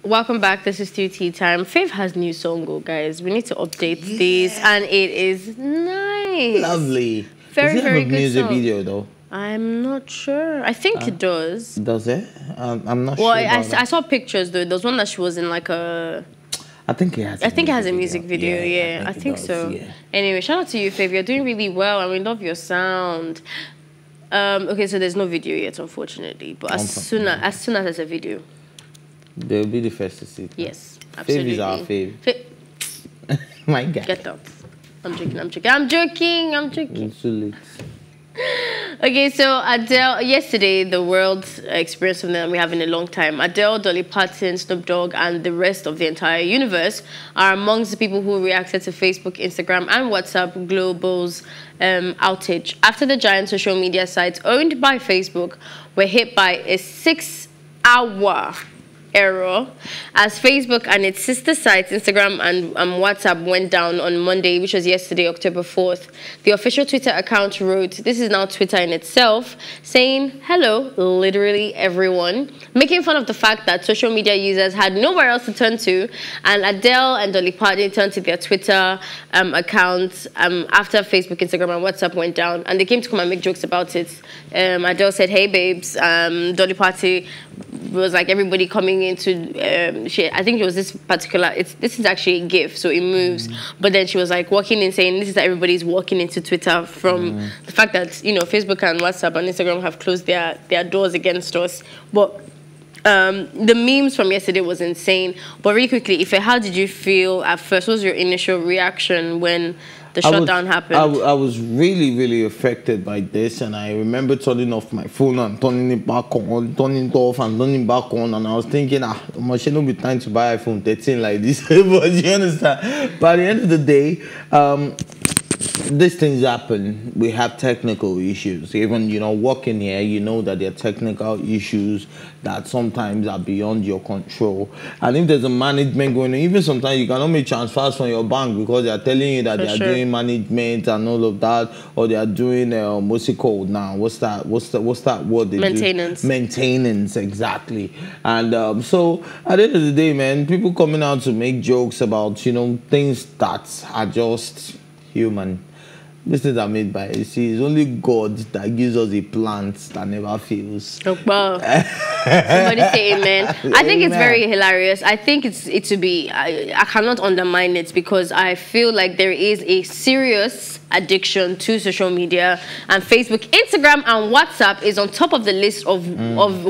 Welcome back. This is Tea Time. Faith has new song, guys. We need to update this, and it is nice. Lovely. Very, does it very have a good music song. video though? I'm not sure. I think it does. Does it? I'm not sure. Well, I saw pictures though. There was one that she was in like a. I think it has. I think it has a music video. Yeah, I think so. Yeah. Anyway, shout out to you, Faith. You're doing really well, and we love your sound. Okay, so there's no video yet, unfortunately. But as soon as there's a video, they'll be the first to see it. Yes, absolutely. Faith is our fave. My God. Get out. I'm joking. It's too late. Okay, so Adele, yesterday the world experienced something that we have in a long time. Adele, Dolly Parton, Snoop Dogg, and the rest of the entire universe are amongst the people who reacted to Facebook, Instagram, and WhatsApp Global's outage after the giant social media sites owned by Facebook were hit by a 6-hour error as Facebook and its sister sites Instagram and WhatsApp went down on Monday, which was yesterday, October 4th. The official Twitter account wrote, this is now Twitter in itself, saying, hello, literally everyone, making fun of the fact that social media users had nowhere else to turn to, and Adele and Dolly Parton turned to their Twitter accounts after Facebook, Instagram, and WhatsApp went down, and they came to come and make jokes about it. Adele said, hey babes, Dolly Parton was like everybody coming into I think it was this particular this is actually a GIF, so it moves, but then she was like walking in saying this is that everybody's walking into Twitter from the fact that, you know, Facebook and WhatsApp and Instagram have closed their doors against us. But the memes from yesterday was insane. But really quickly, Ife, how did you feel at first? What was your initial reaction when the shutdown happened? I was really, really affected by this, and I remember turning off my phone and turning it back on, turning it off and turning it back on, and I was thinking, I shouldn't be trying to buy iPhone 13 like this. But you understand? By the end of the day, these things happen. We have technical issues. Even, you know, working here, you know that there are technical issues that sometimes are beyond your control. And if there's a management going on, even sometimes you cannot make transfers from your bank because they are telling you that they are doing management and all of that, or they are doing what's it called now? What's that word they Maintenance. do? Maintenance, exactly. And so at the end of the day, man, people coming out to make jokes about, you know, things that are just human. These things are made by, you see, it's only God that gives us a plant that never fails. Oh, wow. Somebody say amen. I think it's very hilarious. I think it to be, I cannot undermine it because I feel like there is a serious addiction to social media, and Facebook, Instagram, and WhatsApp is on top of the list of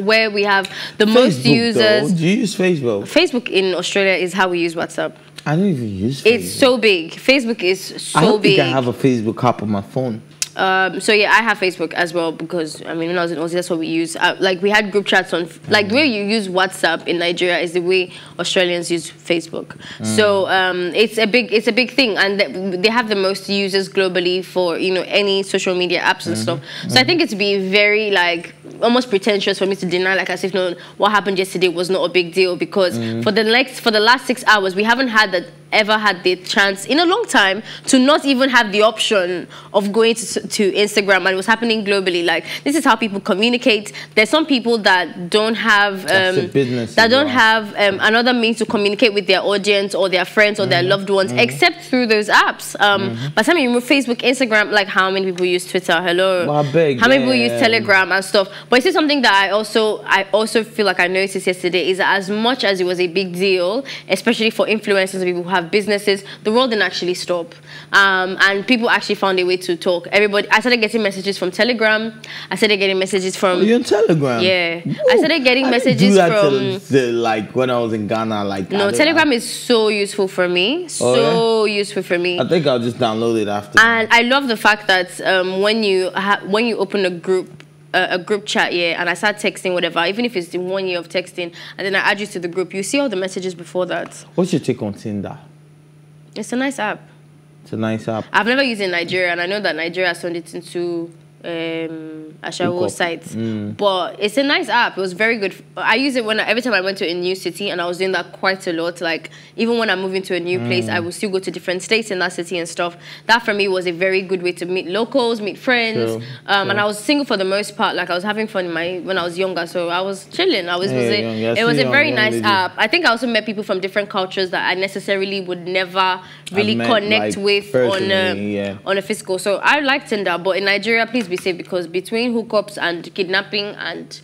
where we have the most users. Though. Do you use Facebook? Facebook in Australia is how we use WhatsApp. I don't even use Facebook. It's so big. Facebook is so big. I don't think I have a Facebook app on my phone. So yeah, I have Facebook as well because, I mean, when I was in Aussie, that's what we use. Like, we had group chats on, like, the way you use WhatsApp in Nigeria is the way Australians use Facebook. So it's a big thing, and they have the most users globally for, you know, any social media apps and stuff. So I think it's be very, like, almost pretentious for me to deny, like, as if, no, what happened yesterday was not a big deal, because for the last 6 hours, we haven't ever had the chance in a long time to not even have the option of going to Instagram, and it was happening globally. Like, this is how people communicate. There's some people that don't have another means to communicate with their audience or their friends or their loved ones except through those apps. By the time you remove Facebook, Instagram, like, how many people use Twitter? Hello. How many people use Telegram and stuff? But it's something that I also feel like I noticed yesterday is that as much as it was a big deal, especially for influencers and people who have businesses, the world didn't actually stop, and people actually found a way to talk. Everybody, I started getting messages from Telegram. I started getting messages from. You're on Telegram? Yeah. Ooh, I started getting messages from. Like when I was in Ghana, like. No, Telegram is so useful for me. So useful for me. I think I'll just download it after. And I love the fact that when you open a group chat, and I start texting whatever, even if it's the 1 year of texting, and then I add you to the group, you see all the messages before that. What's your take on Tinder? It's a nice app. It's a nice app. I've never used it in Nigeria, and I know that Nigeria has turned it into Ashawo sites. But it's a nice app. It was very good. I use it every time I went to a new city, and I was doing that quite a lot. Like, even when I'm moving to a new place, I will still go to different states in that city and stuff. That for me was a very good way to meet locals, meet friends. And I was single for the most part. Like, I was having fun when I was younger, so I was chilling. It was a very nice app. I think I also met people from different cultures that I necessarily would never really connect with on a physical. So I like Tinder, but in Nigeria, please be safe, because between hookups and kidnapping and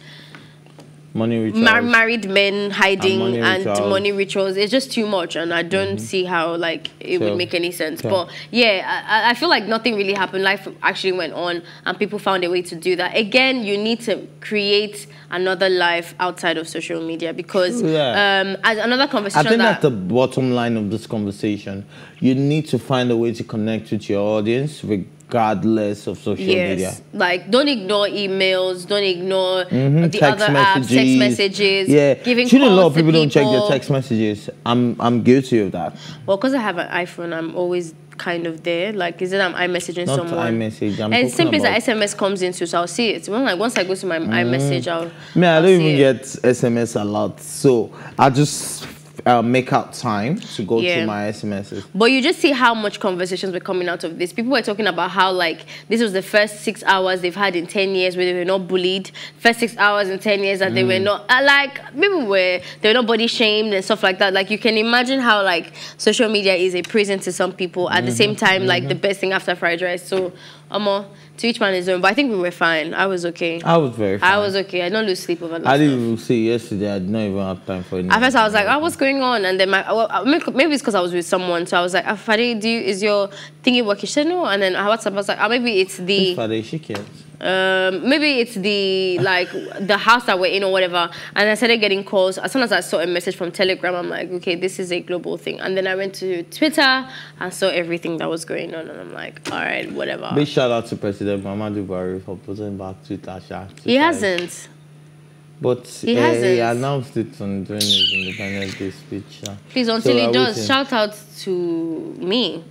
married men hiding and money rituals, it's just too much, and I don't see how it would make any sense. But yeah, I feel like nothing really happened. Life actually went on, and people found a way to do that. Again, you need to create another life outside of social media, because as another conversation, I think that's the bottom line of this conversation. You need to find a way to connect with your audience regardless of social media. Like, don't ignore emails, don't ignore the other apps, text messages. Giving calls a lot of people don't check their text messages. I'm guilty of that. Well, because I have an iPhone, I'm always kind of there. Like, is it I'm iMessaging someone? Not iMessage. And simply that SMS comes into, so I'll see it. Well, like, once I go to my iMessage, I don't even get SMS a lot, so I just make out time to go to my SMSs. But you just see how much conversations were coming out of this. People were talking about how, like, this was the first 6 hours they've had in 10 years where they were not bullied. First 6 hours in 10 years that they were not, they were not body shamed and stuff like that. Like, you can imagine how, like, social media is a prison to some people. At the same time, like, the best thing after fried rice. So, to each man his own. But I think we were fine. I was okay. I was very fine. I was okay. I don't lose sleep over that. I didn't even see yesterday. I did not even have time for it. At first, I was like, oh, what's going on? And then maybe it's because I was with someone. So I was like, Fadi, is your thingy working? She said no. And then I WhatsApp, I was like, maybe it's the... Fadi, she cares. Maybe it's the house that we're in or whatever. And I started getting calls. As soon as I saw a message from Telegram, I'm like, okay, this is a global thing. And then I went to Twitter and saw everything that was going on, and I'm like, all right, whatever. Big shout out to President Muhammadu Buhari for putting back Twitter. He hasn't. But he announced it during his Independence Day speech. Please, until he does, shout out to me.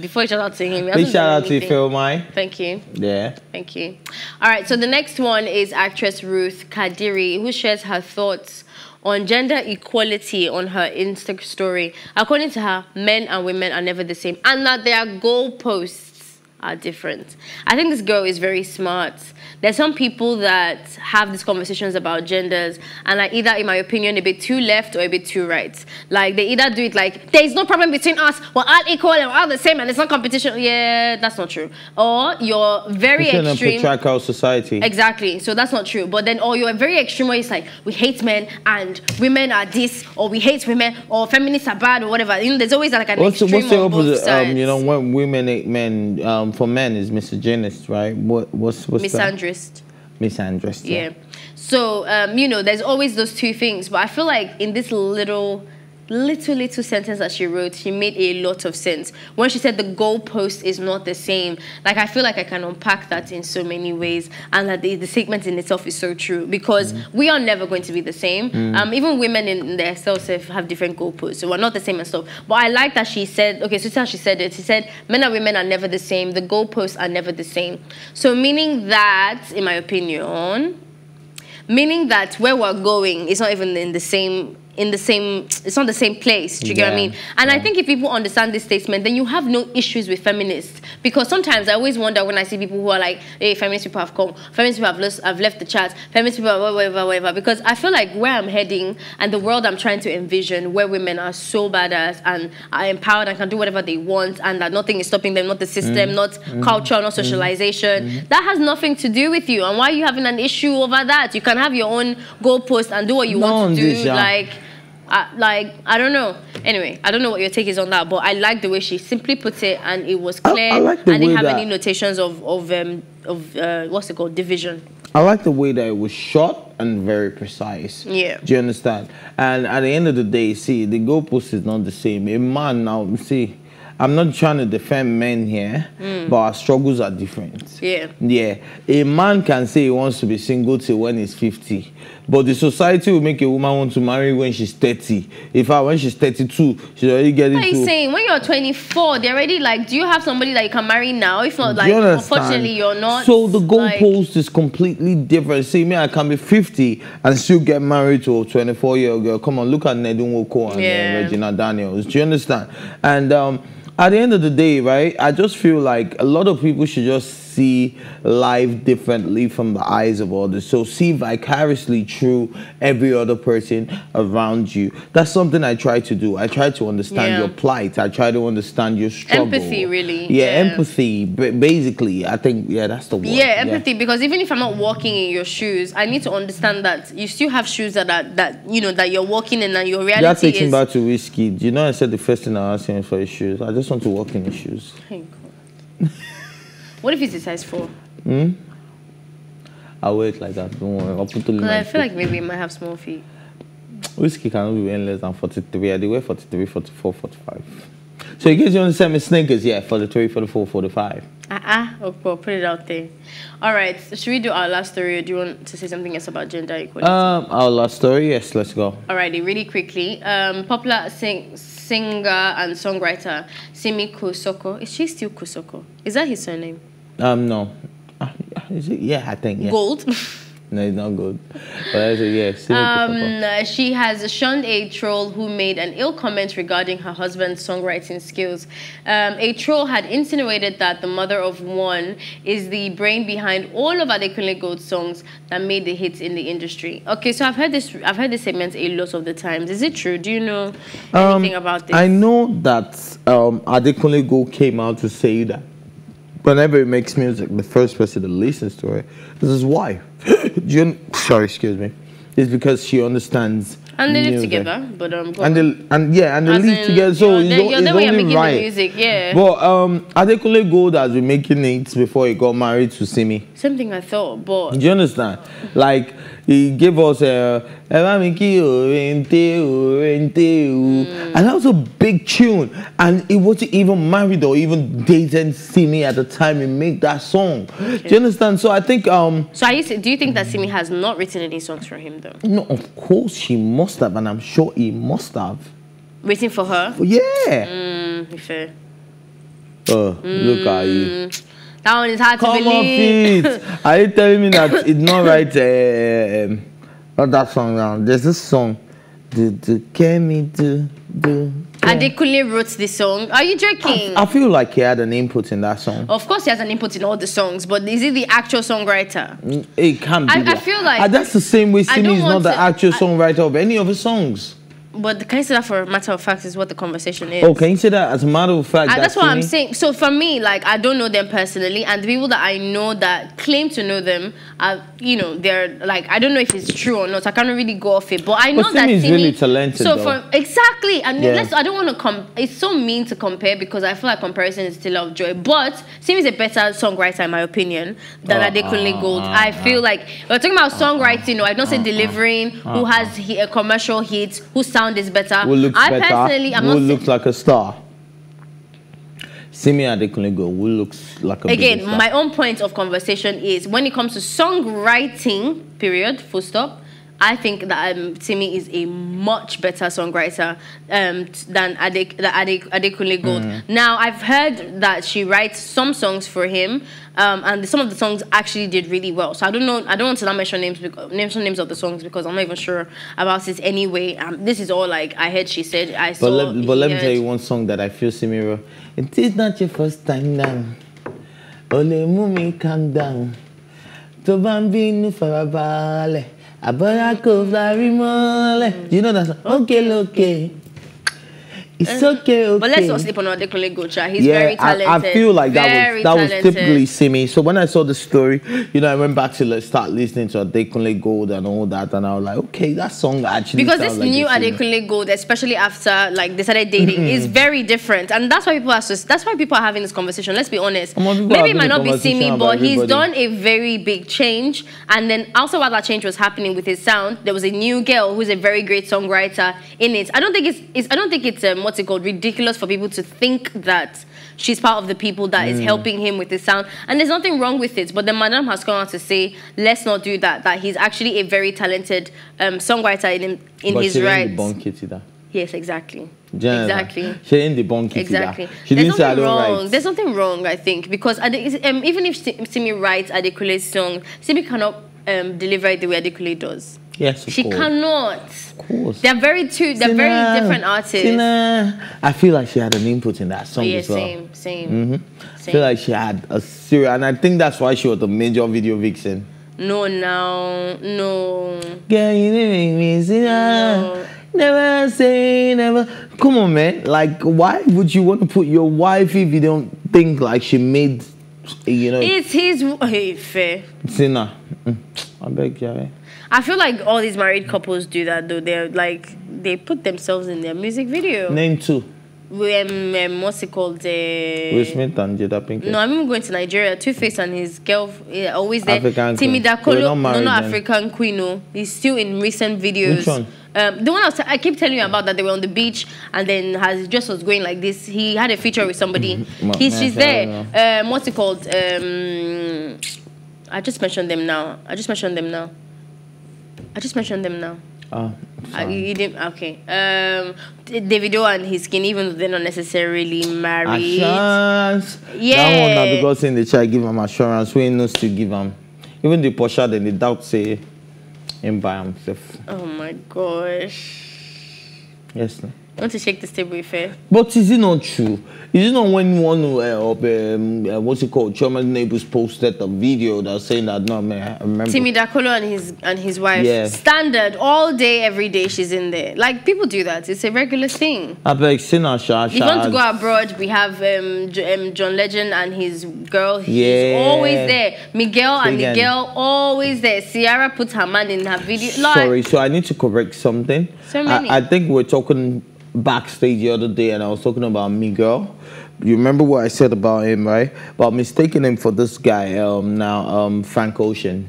Before you shout out to him. Big shout out to Philmai. Thank you. Yeah. Thank you. All right, so the next one is actress Ruth Kadiri, who shares her thoughts on gender equality on her Insta story. According to her, men and women are never the same, and that their goalposts are different. I think this girl is very smart. There's some people that have these conversations about genders and are either, in my opinion, a bit too left or a bit too right. Like, they either do it like, there's no problem between us, we're all equal and we're all the same and it's not competition. Yeah, that's not true. Or you're very extreme. It's in a patriarchal society. Exactly. So that's not true. But then, or you're very extreme where it's like, we hate men and women are this, or we hate women, or feminists are bad, or whatever. You know, there's always like an extreme what's the on both opposite? sides. You know, when women hate men, for men is misogynist, right? What's misandrist. Misandrist. Yeah. So, you know, there's always those two things. But I feel like in this little sentence that she wrote, she made a lot of sense. When she said the goalpost is not the same, like, I feel like I can unpack that in so many ways, and that the statement in itself is so true, because we are never going to be the same. Even women in themselves have different goalposts, so we're not the same and stuff. But I like that she said, okay, so this is how she said it. She said, men and women are never the same. The goalposts are never the same. So meaning that, in my opinion, where we're going is not even it's not the same place. Do you get what I mean? And I think if people understand this statement, then you have no issues with feminists. Because sometimes I always wonder when I see people who are like, hey, feminist people have come, feminist people have left the chat, feminist people are whatever. Because I feel like where I'm heading and the world I'm trying to envision, where women are so badass and are empowered and can do whatever they want, and that nothing is stopping them, not the system, not culture, not socialization, that has nothing to do with you. And why are you having an issue over that? You can have your own goalpost and do what you want to do. I don't know. Anyway, I don't know what your take is on that, but I like the way she simply put it, and it was clear. I didn't have any notations of what's it called, division. I like the way that it was short and very precise. Yeah. Do you understand? And at the end of the day, see, the goalpost is not the same. A man now, see, I'm not trying to defend men here, but our struggles are different. Yeah. Yeah. A man can say he wants to be single till when he's 50, but the society will make a woman want to marry when she's 30. In fact, when she's 32, she's already getting What are you saying? When you're 24, they're already like, do you have somebody that you can marry now? If not, like, unfortunately, you're not. So the goalpost is completely different. See, me, I can be 50 and still get married to a 24-year-old girl. Come on, look at Nedun Woko and Regina Daniels. Do you understand? And at the end of the day, right, I just feel like a lot of people should just see life differently from the eyes of others. So see vicariously through every other person around you. That's something I try to do. I try to understand your plight. I try to understand your struggle. Empathy, really. Yeah, empathy. Basically, I think, that's the word. Yeah, empathy. Because even if I'm not walking in your shoes, I need to understand that you still have shoes that you're walking in, and your reality that takes is... me back to whiskey. Do you know I said the first thing I asked him for his shoes? I just want to walk in his shoes. Thank God. What if it's a size 4? I'll wear it like that. Don't worry. I'll put it I feel like maybe it might have small feet. Whiskey cannot be wearing less than 43. I do wear 43, 44, 45. So in case you want to send me sneakers, 43, 44, 45. Okay, put it out there. All right. Should we do our last story, or do you want to say something else about gender equality? Our last story, yes, let's go. Alrighty, really quickly. Popular singer and songwriter Simi Kosoko. Is she still Kosoko? Is that his surname? No. Is it? Yeah, I think. Yeah. Gold. No, it's not good. But yes, she has shunned a troll who made an ill comment regarding her husband's songwriting skills. A troll had insinuated that the mother of one is the brain behind all of Adekunle Gold's songs that made the hits in the industry. Okay, so I've heard this segment a lot of the times. Is it true? Do you know anything about this? I know that Adekunle Gold came out to say that whenever he makes music, the first person that listens to it is his wife. Sorry, excuse me. It's because she understands. And they live music together, but and they live together. So it's only right. Music, yeah. But Adekunle Gold has been making hits before he got married to Simi. Same thing I thought, but do you understand? Like he gave us and that was a big tune, and he wasn't even married or even dating Simi at the time he made that song. Okay. Do you understand? So I think so do you think that Simi has not written any songs for him though? No, of course she must have, and I'm sure he must have. Waiting for her? Yeah. Fair. Look at you. That one is hard to believe. Come on, are you telling me that it's not right? Not that song now. There's this song. Adekunle wrote this song. Are you joking? I feel like he had an input in that song. Of course he has an input in all the songs, but is he the actual songwriter? It can't be. I feel like... that's the same way Simi is not the actual songwriter of any of his songs. But can you say that for a matter of fact is what the conversation is? Oh, can you say that as a matter of fact? That's what I'm saying. So for me, like, I don't know them personally, and the people that I know that claim to know them are, they're like, I don't know if it's true or not. I can't really go off it, but I know that Simi is really talented. So exactly, and I don't want to it's so mean to compare because I feel like comparison is still of joy. But Simi is a better songwriter in my opinion than Adekunle Gold. I feel like we're talking about songwriting. I don't say delivering. Who has a commercial hit? Who sound is better. Who looks better? Who looks like a star? Simi Adekunle Gold, who looks like a again, my own point of conversation is when it comes to songwriting, period, full stop, I think that Simi is a much better songwriter than Adekunle Gold. Now, I've heard that she writes some songs for him, and some of the songs actually did really well. So I don't know. I don't want to mention names of the songs because I'm not even sure about it anyway. This is all like I heard. She said I saw. But let me tell you one song that I feel Simi wrote. It is not your first time down. Ole mumi calm down. To bambino farabale. You know that song? Okay. It's okay. But let's not sleep on Adekunle Gold. He's very talented. I feel like that was typically Simi. So when I saw the story, I went back to start listening to Adekunle Gold and all that, and I was like, okay, that song actually because this new Adekunle Gold, especially after they started dating, is very different, and that's why people are having this conversation. Let's be honest. Maybe it might not be Simi, but he's done a very big change. And then also while that change was happening with his sound, there was a new girl who's a very great songwriter in it. I don't think it's what's it called, ridiculous for people to think that she's part of the people that is helping him with his sound. And there's nothing wrong with it. But the madam has come out to say, let's not do that. That he's actually a very talented songwriter in his right. Yes, exactly. Exactly. She ain't debunk it. Exactly. She didn't say I don't wrong. There's nothing wrong, I think, because even if Simi writes Adekule's song, Simi cannot deliver it the way Adekule does. Yes, she course. Cannot. Of course. They're very different artists. I feel like she had an input in that song as well. Same. I feel like she had a serious, and I think that's why she was the major video vixen. No. Girl, you make me see that. Never say never. Come on, man. Like, why would you want to put your wife if you don't think like she made, It's his. Hey, fair. Sinner. I beg you. I feel like all these married couples do that though. They're like, they put themselves in their music video. Name two. What's it called? Will Smith and Jada Pinkett. No, I'm even going to Nigeria. Two-Face and his girl always there. African Timi Dakolo, no, African Queen. No, he's still in recent videos. Which one? The one I keep telling you about, that they were on the beach and then his dress was going like this. He had a feature with somebody. She's there. What's it called? I just mentioned them now. Oh, you didn't. Okay. Davido and his skin, even though they're not necessarily married. Assurance. Yeah. That one now, because in the chat give him assurance, we knows to give him. Even the Porsche, then the doubt say him by himself. Oh my gosh. Yes, no. I want to shake this table with her. But is it not true? Is it not when one of what's it called? Chairman Neighbors posted a video that was saying that, no man, I remember Timi Dakolo and his wife, standard all day, every day she's in there. Like, people do that. It's a regular thing. I beg, Sina, if you want to go abroad, we have John Legend and his girl. He's always there. Miguel and the girl always there. Ciara puts her man in her video. Sorry, so I need to correct something. So many. I think we're talking backstage the other day, and I was talking about Miguel. You remember what I said about him, right? About mistaking him for this guy Frank Ocean.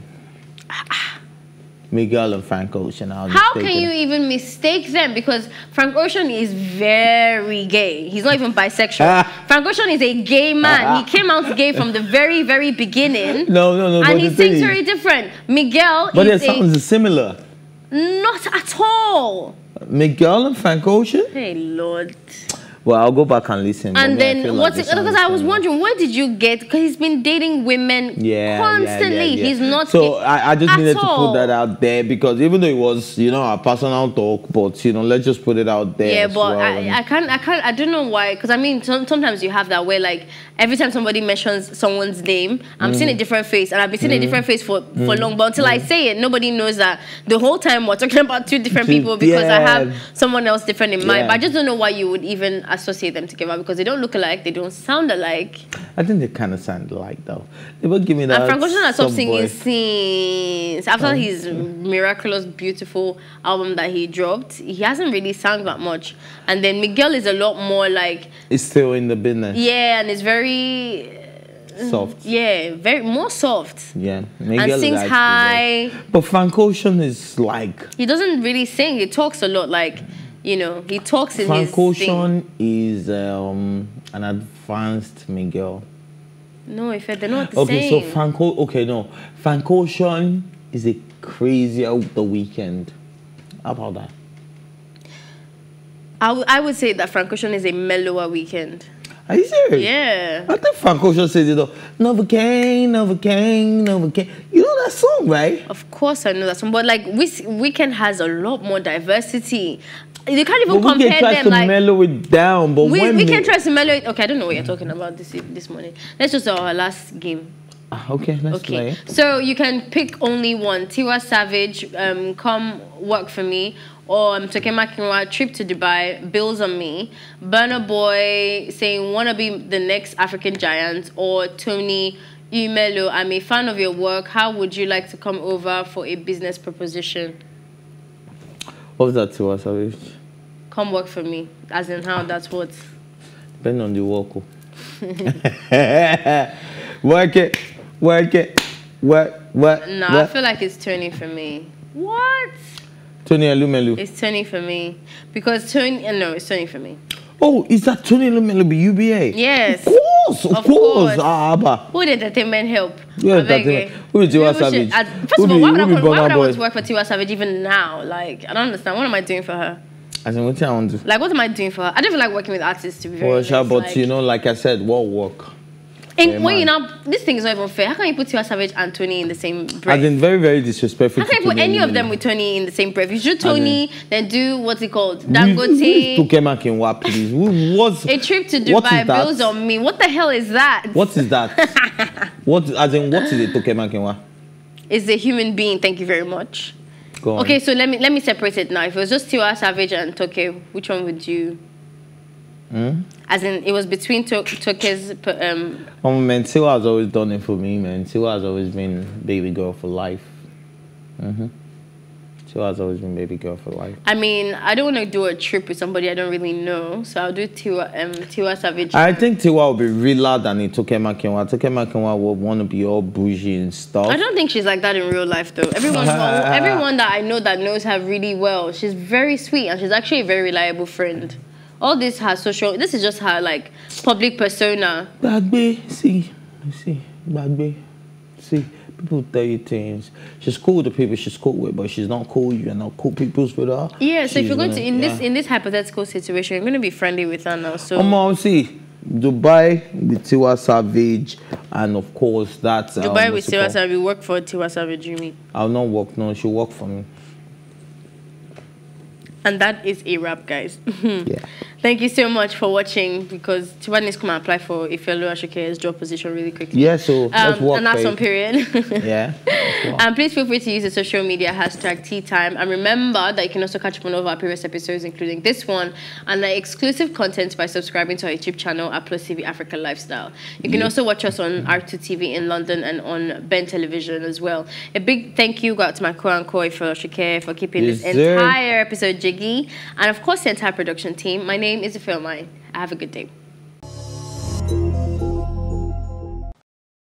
Miguel and Frank Ocean. How can you even mistake them? Because Frank Ocean is very gay. He's not even bisexual. Frank Ocean is a gay man. He came out gay from the very, very beginning. No. And he sings very different. Miguel but their sounds are similar. Not at all. Miguel and Frank Ocean? Hey, Lord. Well, I'll go back and listen. And then, what's it? Because I was wondering, where did you get? Because he's been dating women constantly. He's not. So I just needed to put that out there, because even though it was, a personal talk, but let's just put it out there. Yeah, but I can't. I don't know why. Because I mean, sometimes you have that where, like, every time somebody mentions someone's name, I'm seeing a different face, and I've been seeing a different face for long. But until I say it, nobody knows that the whole time we're talking about two different people, because I have someone else different in mind. But I just don't know why you would even associate them together, because they don't look alike, they don't sound alike. I think they kind of sound alike though. They were giving that. And Frank Ocean has stopped singing since after his miraculous, beautiful album that he dropped. He hasn't really sang that much. And then Miguel is a lot more like. He's still in the business. Yeah, and it's very soft. Yeah, more soft. Yeah, Miguel and sings high. But Frank Ocean is like. He doesn't really sing. He talks a lot, like. He talks in his Frank Ocean is an advanced Miguel. No, if they're not the same. Okay, so Frank Ocean is a crazy out the weekend. How about that? I would say that Frank Ocean is a mellower weekend. Are you serious? Yeah. I think Frank Ocean says it though. Never came. You know that song, right? Of course I know that song, but like Weekend has a lot more diversity. You can't even compare them. Tries to mellow it down, but we can try to mellow it. Okay, I don't know what you're talking about this morning. Let's just do our last game. Okay, let's play. So you can pick only one. Tiwa Savage, Come Work For Me, or Tokema Kinwa, Trip to Dubai, Bills On Me, Burna Boy saying Wanna Be the Next African Giant, or Tony Umelo, I'm a fan of your work. How would you like to come over for a business proposition? What was that, Tiwa Savage? Come work for me. As in how, that's what? Depending on the work. Work it. No, I feel like it's Tony for me. What? Tony Elumelu. It's Tony for me. Because it's Tony for me. Oh, is that Tony Lumelubi UBA? Yes. Of course. Who did entertainment help? Yeah, entertainment. Who is Tiwa Savage? First of all, why would I want to work for Tiwa Savage even now? Like, I don't understand. What am I doing for her? As in, what I want to do? Like, what am I doing for her? I don't feel like working with artists, to be very honest. But like, you know, like I said, what work? When you know, this thing is not even fair. How can you put Tiwa Savage and Tony in the same breath? As in, very, very disrespectful. How can you put any of them with Tony in the same breath? You should Tony, then do what's it called? Dangote. Tokema Kinwa, please. A trip to Dubai, bills on me. What the hell is that? What is that? What is a Tokema Kinwa? It's a human being. Thank you very much. Go on. Okay, so let me separate it now. If it was just Tiwa Savage and Toke, which one would you? As in, it was between Toke's. Man, Tiwa has always done it for me, man. Tiwa has always been baby girl for life. Tiwa has always been baby girl for life. I mean, I don't want to do a trip with somebody I don't really know, so I'll do Tiwa Savage. I think Tiwa will be realer than Tokema Kinwa. Tokema Kinwa will want to be all bougie and stuff. I don't think she's like that in real life, though. Everyone that I know that knows her really well, she's very sweet and she's actually a very reliable friend. All this this is just her like public persona. Bagbe, see, Bagbe, see. People tell you things. She's cool with the people she's cool with, but she's not cool. You're not cool people with her. Yeah. So if you're going to in this hypothetical situation, you're going to be friendly with her now. So see, Dubai with Tiwa Savage, and of course that's Dubai with Tiwa Savage. Work for Tiwa Savage, you mean? I'll not work. No, she'll work for me. And that is a wrap, guys. Yeah. Thank you so much for watching, because Tiwa needs to come and apply for Ifeolu Ashoke's job position really quickly. Yeah, so let's work. And that's on period. Yeah. And please feel free to use the social media hashtag TEATIME. And remember that you can also catch up on all of our previous episodes, including this one, and the exclusive content by subscribing to our YouTube channel at PlusTvAfrica Lifestyle. You can also watch us on R2TV in London and on Ben Television as well. A big thank you out to my co-anchor Ifeolu Ashoke for keeping this entire episode jiggy. And of course, the entire production team. My name is Ifeolu. Have a good day.